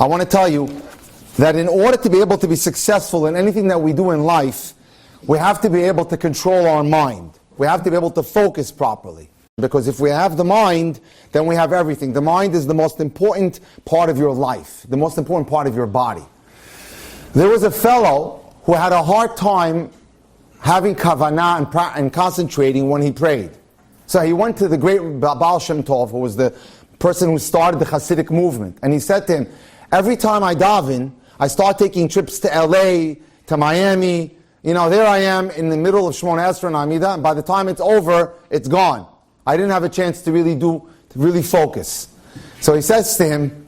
I want to tell you that in order to be able to be successful in anything that we do in life, we have to be able to control our mind. We have to be able to focus properly. Because if we have the mind, then we have everything. The mind is the most important part of your life, the most important part of your body. There was a fellow who had a hard time having kavanah and concentrating when he prayed. So he went to the great Baal Shem Tov, who was the person who started the Hasidic movement. And he said to him, every time I daven, I start taking trips to LA, to Miami. You know, there I am in the middle of Shmona Esrei and Amidah, and by the time it's over, it's gone. I didn't have a chance to really focus. So he says to him,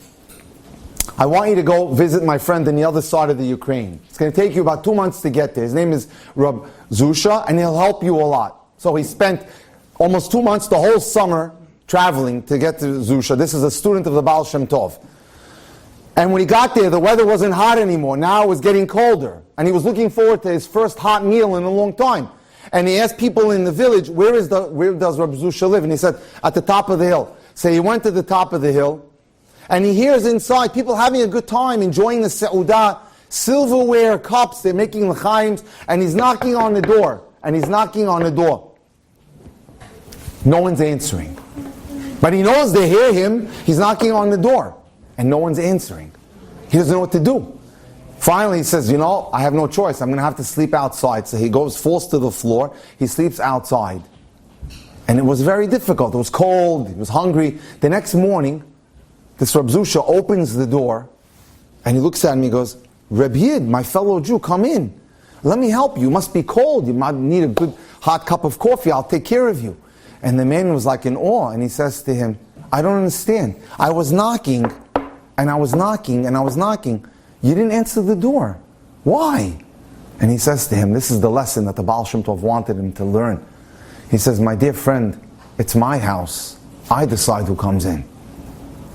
I want you to go visit my friend on the other side of the Ukraine. It's going to take you about 2 months to get there. His name is Rabbi Zusha, and he'll help you a lot. So he spent almost 2 months, the whole summer, traveling to get to Zusha. This is a student of the Baal Shem Tov. And when he got there, the weather wasn't hot anymore. Now it was getting colder. And he was looking forward to his first hot meal in a long time. And he asked people in the village, where does Rabbi Zusha live? And he said, at the top of the hill. So he went to the top of the hill, and he hears inside people having a good time, enjoying the seudah, silverware, cups, they're making l'chaims, and he's knocking on the door. And he's knocking on the door. No one's answering. But he knows they hear him, he's knocking on the door. And no one's answering. He doesn't know what to do. Finally he says, I have no choice. I'm going to have to sleep outside. So he falls to the floor. He sleeps outside. And it was very difficult. It was cold. He was hungry. The next morning, this Reb Zusha opens the door. And he looks at me and goes, Reb Yid, my fellow Jew, come in. Let me help you. You must be cold. You might need a good hot cup of coffee. I'll take care of you. And the man was like in awe. And he says to him, I don't understand. I was knocking. And I was knocking, and I was knocking. You didn't answer the door. Why? And he says to him, this is the lesson that the Baal Shem Tov wanted him to learn. He says, my dear friend, it's my house. I decide who comes in.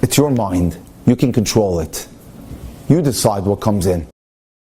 It's your mind. You can control it. You decide what comes in.